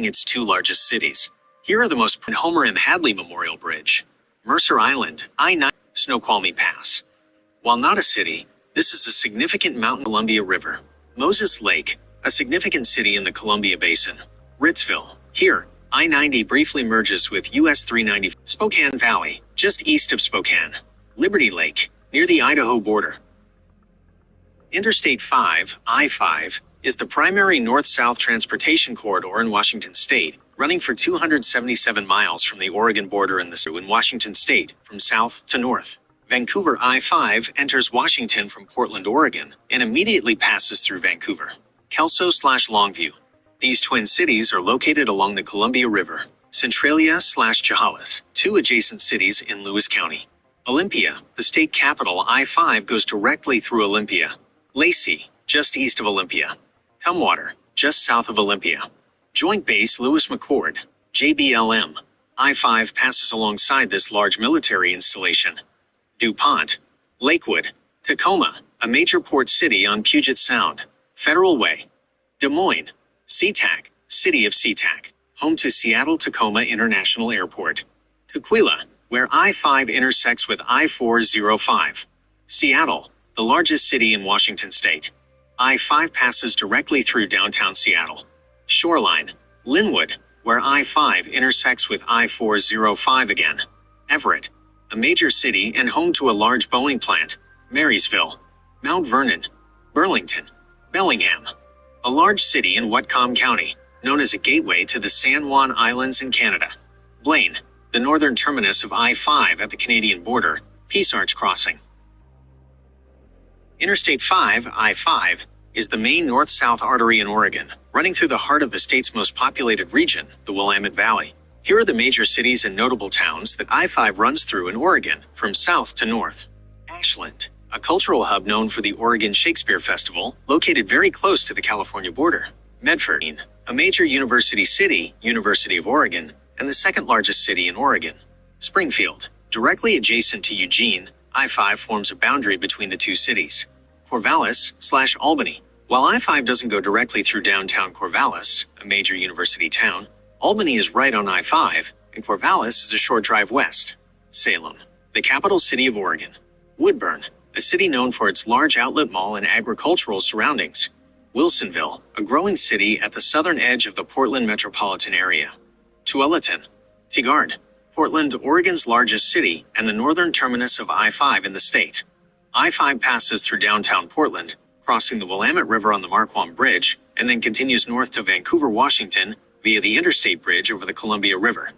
its two largest cities. Here are the most Homer M. Hadley Memorial Bridge, Mercer Island, I-9, Snoqualmie Pass. While not a city, this is a significant mountain. Columbia River, Moses Lake, a significant city in the Columbia Basin. Ritzville, here, I-90 briefly merges with US 390. Spokane Valley, just east of Spokane. Liberty Lake, near the Idaho border. Interstate 5, I-5, is the primary north-south transportation corridor in Washington state, running for 277 miles from the Oregon border in Washington state, from south to north. Vancouver I-5 enters Washington from Portland, Oregon, and immediately passes through Vancouver. Kelso/Longview. These twin cities are located along the Columbia River. Centralia/Chehalis, two adjacent cities in Lewis County. Olympia, the state capital. I-5 goes directly through Olympia. Lacey, just east of Olympia. Tumwater, just south of Olympia. Joint Base Lewis McChord, JBLM. I-5 passes alongside this large military installation. DuPont. Lakewood. Tacoma, a major port city on Puget Sound. Federal Way. Des Moines. SeaTac, City of SeaTac, home to Seattle-Tacoma International Airport. Tukwila, where I-5 intersects with I-405. Seattle, the largest city in Washington state. I-5 passes directly through downtown Seattle. Shoreline, Linwood, where I-5 intersects with I-405 again. Everett, a major city and home to a large Boeing plant. Marysville, Mount Vernon, Burlington, Bellingham, a large city in Whatcom County, known as a gateway to the San Juan Islands in Canada. Blaine, the northern terminus of I-5 at the Canadian border, Peace Arch Crossing. Interstate 5, I-5, is the main north-south artery in Oregon, running through the heart of the state's most populated region, the Willamette Valley. Here are the major cities and notable towns that I-5 runs through in Oregon, from south to north. Ashland, a cultural hub known for the Oregon Shakespeare Festival, located very close to the California border. Medford, a major university city, University of Oregon, and the second largest city in Oregon. Springfield, directly adjacent to Eugene, I-5 forms a boundary between the two cities. Corvallis/Albany. While I-5 doesn't go directly through downtown Corvallis, a major university town, Albany is right on I-5, and Corvallis is a short drive west. Salem, the capital city of Oregon. Woodburn, a city known for its large outlet mall and agricultural surroundings. Wilsonville, a growing city at the southern edge of the Portland metropolitan area. Tualatin. Tigard, Portland, Oregon's largest city and the northern terminus of I-5 in the state. I-5 passes through downtown Portland, crossing the Willamette River on the Marquam Bridge, and then continues north to Vancouver, Washington, via the interstate bridge over the Columbia River.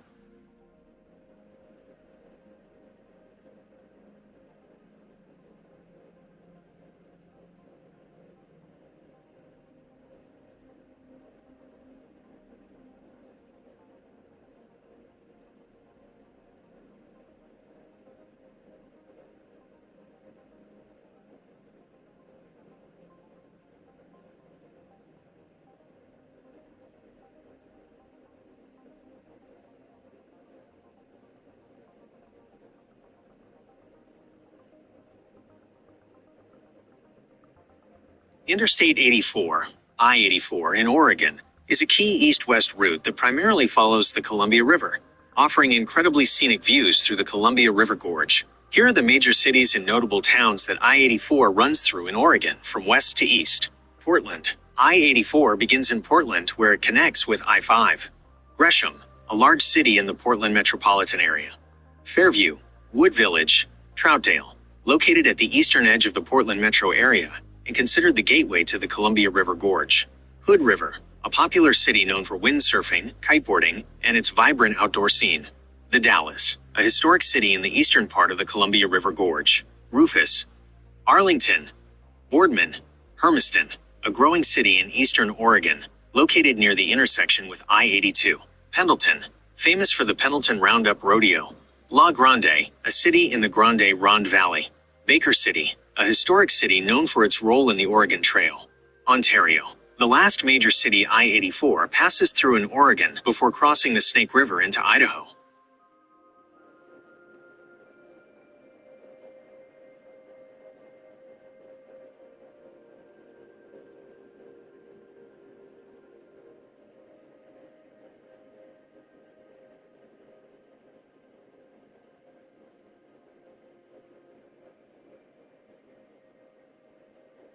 Interstate 84, I-84 in Oregon, is a key east-west route that primarily follows the Columbia River, offering incredibly scenic views through the Columbia River Gorge. Here are the major cities and notable towns that I-84 runs through in Oregon from west to east. Portland. I-84 begins in Portland where it connects with I-5. Gresham, a large city in the Portland metropolitan area. Fairview, Wood Village, Troutdale, located at the eastern edge of the Portland metro area, and considered the gateway to the Columbia River Gorge. Hood River, a popular city known for windsurfing, kiteboarding, and its vibrant outdoor scene. The Dalles, a historic city in the eastern part of the Columbia River Gorge. Rufus. Arlington. Boardman. Hermiston, a growing city in eastern Oregon, located near the intersection with I-82. Pendleton, famous for the Pendleton Roundup Rodeo. La Grande, a city in the Grande Ronde Valley. Baker City, a historic city known for its role in the Oregon Trail. Ontario, the last major city I-84 passes through in Oregon before crossing the Snake River into Idaho.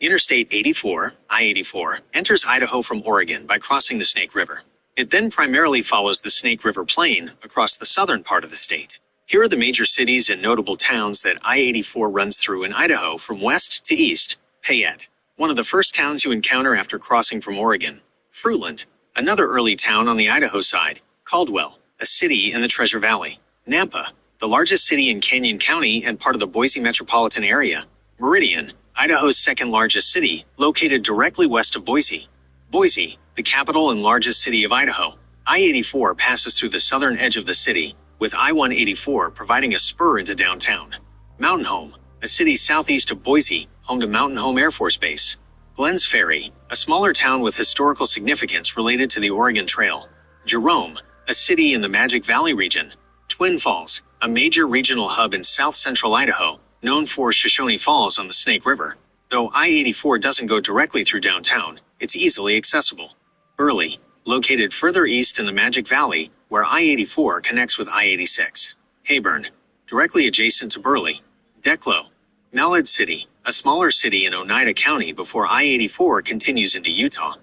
Interstate 84, I-84, enters Idaho from Oregon by crossing the Snake River. It then primarily follows the Snake River Plain across the southern part of the state. Here are the major cities and notable towns that I-84 runs through in Idaho from west to east. Payette, one of the first towns you encounter after crossing from Oregon. Fruitland, another early town on the Idaho side. Caldwell, a city in the Treasure Valley. Nampa, the largest city in Canyon County and part of the Boise metropolitan area. Meridian, Idaho's second largest city, located directly west of Boise. Boise, the capital and largest city of Idaho. I-84 passes through the southern edge of the city, with I-184 providing a spur into downtown. Mountain Home, a city southeast of Boise, home to Mountain Home Air Force Base. Glens Ferry, a smaller town with historical significance related to the Oregon Trail. Jerome, a city in the Magic Valley region. Twin Falls, a major regional hub in south-central Idaho, known for Shoshone Falls on the Snake River. Though I-84 doesn't go directly through downtown, it's easily accessible. Burley, located further east in the Magic Valley, where I-84 connects with I-86. Hayburn, directly adjacent to Burley. Declo, Mallard City, a smaller city in Oneida County before I-84 continues into Utah.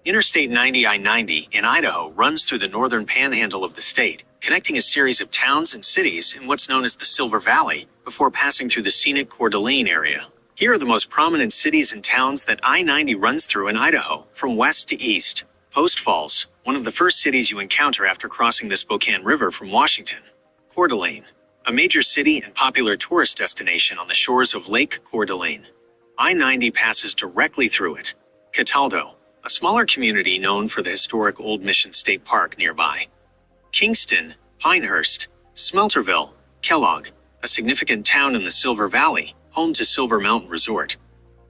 Interstate 90 I-90 in Idaho runs through the northern panhandle of the state, connecting a series of towns and cities in what's known as the Silver Valley, before passing through the scenic Coeur d'Alene area. Here are the most prominent cities and towns that I-90 runs through in Idaho, from west to east. Post Falls, one of the first cities you encounter after crossing the Spokane River from Washington. Coeur d'Alene, a major city and popular tourist destination on the shores of Lake Coeur d'Alene. I-90 passes directly through it. Cataldo, a smaller community known for the historic Old Mission State Park nearby. Kingston, Pinehurst, Smelterville, Kellogg, a significant town in the Silver Valley, home to Silver Mountain Resort.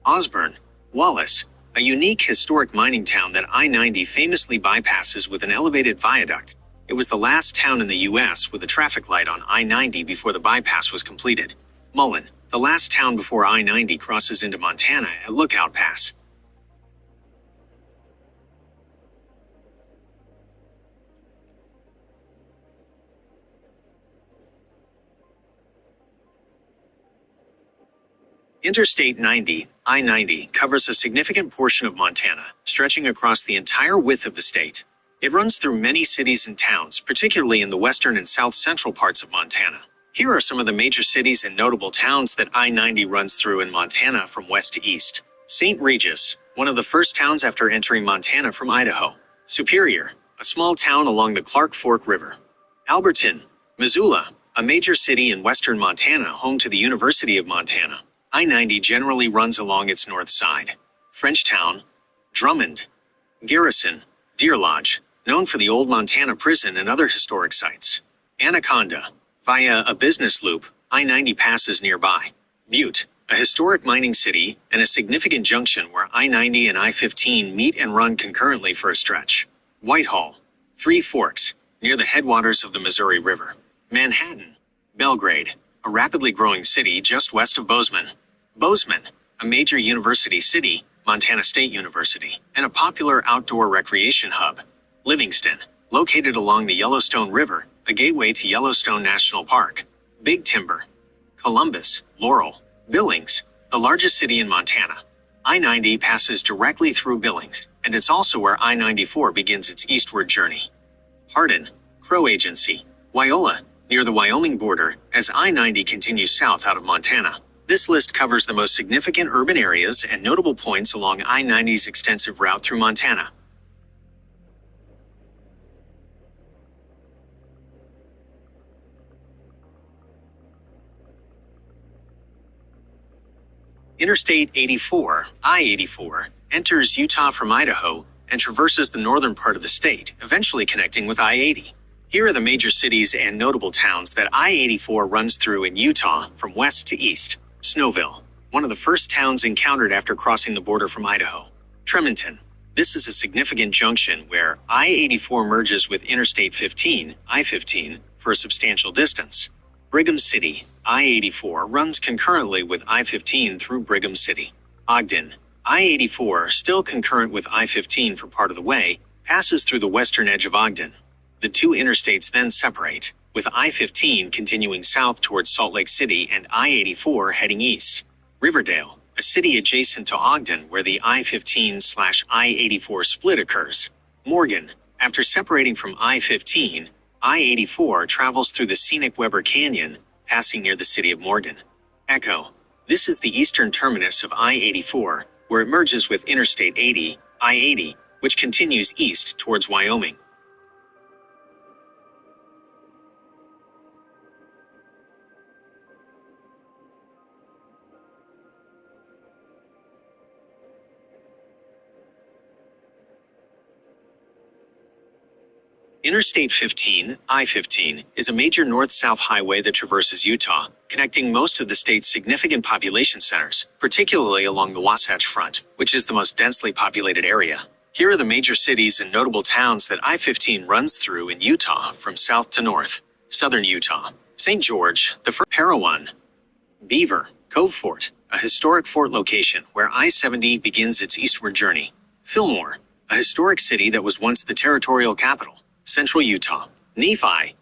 Osborne, Wallace, a unique historic mining town that I-90 famously bypasses with an elevated viaduct. It was the last town in the U.S. with a traffic light on I-90 before the bypass was completed. Mullen, the last town before I-90 crosses into Montana at Lookout Pass. Interstate 90, I-90, covers a significant portion of Montana, stretching across the entire width of the state. It runs through many cities and towns, particularly in the western and south-central parts of Montana. Here are some of the major cities and notable towns that I-90 runs through in Montana from west to east. St. Regis, one of the first towns after entering Montana from Idaho. Superior, a small town along the Clark Fork River. Alberton, Missoula, a major city in western Montana home to the University of Montana. I-90 generally runs along its north side. Frenchtown, Drummond, Garrison, Deer Lodge, known for the old Montana prison and other historic sites. Anaconda, via a business loop, I-90 passes nearby. Butte, a historic mining city and a significant junction where I-90 and I-15 meet and run concurrently for a stretch. Whitehall, Three Forks, near the headwaters of the Missouri River. Manhattan, Belgrade, a rapidly growing city just west of Bozeman. Bozeman, a major university city, Montana State University, and a popular outdoor recreation hub. Livingston, located along the Yellowstone River, a gateway to Yellowstone National Park. Big Timber, Columbus, Laurel, Billings, the largest city in Montana. I-90 passes directly through Billings, and it's also where I-94 begins its eastward journey. Hardin, Crow Agency, Wyola, near the Wyoming border, as I-90 continues south out of Montana. This list covers the most significant urban areas and notable points along I-90's extensive route through Montana. Interstate 84, I-84, enters Utah from Idaho and traverses the northern part of the state, eventually connecting with I-80. Here are the major cities and notable towns that I-84 runs through in Utah from west to east. Snowville, one of the first towns encountered after crossing the border from Idaho. Tremonton, this is a significant junction where I-84 merges with Interstate 15, I-15, for a substantial distance. Brigham City, I-84 runs concurrently with I-15 through Brigham City. Ogden, I-84, still concurrent with I-15 for part of the way, passes through the western edge of Ogden. The two interstates then separate. with I-15 continuing south towards Salt Lake City and I-84 heading east. Riverdale, a city adjacent to Ogden where the I-15/I-84 split occurs. Morgan, after separating from I-15, I-84 travels through the scenic Weber Canyon, passing near the city of Morgan. Echo, this is the eastern terminus of I-84, where it merges with Interstate 80, I-80, which continues east towards Wyoming. Interstate 15, I-15, is a major north-south highway that traverses Utah, connecting most of the state's significant population centers, particularly along the Wasatch Front, which is the most densely populated area. Here are the major cities and notable towns that I-15 runs through in Utah from south to north. Southern Utah, St. George, the first Parowan, Beaver, Cove Fort, a historic fort location where I-70 begins its eastward journey. Fillmore, a historic city that was once the territorial capital. Central Utah, Nephi,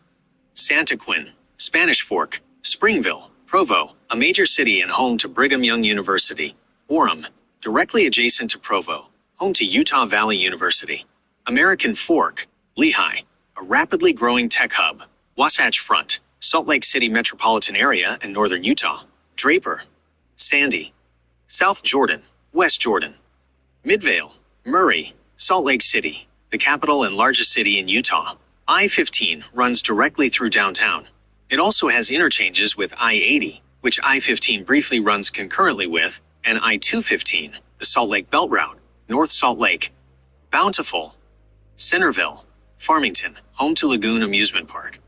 Santaquin, Spanish Fork, Springville, Provo, a major city and home to Brigham Young University. Orem, directly adjacent to Provo, home to Utah Valley University. American Fork, Lehi, a rapidly growing tech hub. Wasatch Front, Salt Lake City metropolitan area and northern Utah. Draper, Sandy, South Jordan, West Jordan. Midvale, Murray, Salt Lake City, the capital and largest city in Utah. I-15 runs directly through downtown. It also has interchanges with I-80, which I-15 briefly runs concurrently with, and I-215, the Salt Lake Belt Route, North Salt Lake, Bountiful, Centerville, Farmington, home to Lagoon Amusement Park,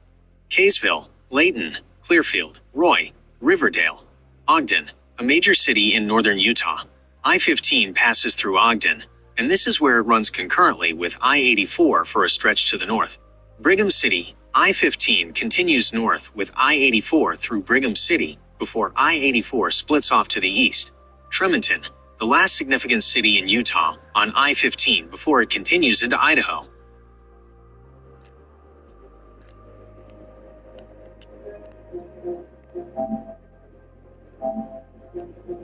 Kaysville, Layton, Clearfield, Roy, Riverdale, Ogden, a major city in northern Utah. I-15 passes through Ogden, and this is where it runs concurrently with I-84 for a stretch to the north. Brigham City, I-15 continues north with I-84 through Brigham City before I-84 splits off to the east. Tremonton, the last significant city in Utah, on I-15 before it continues into Idaho.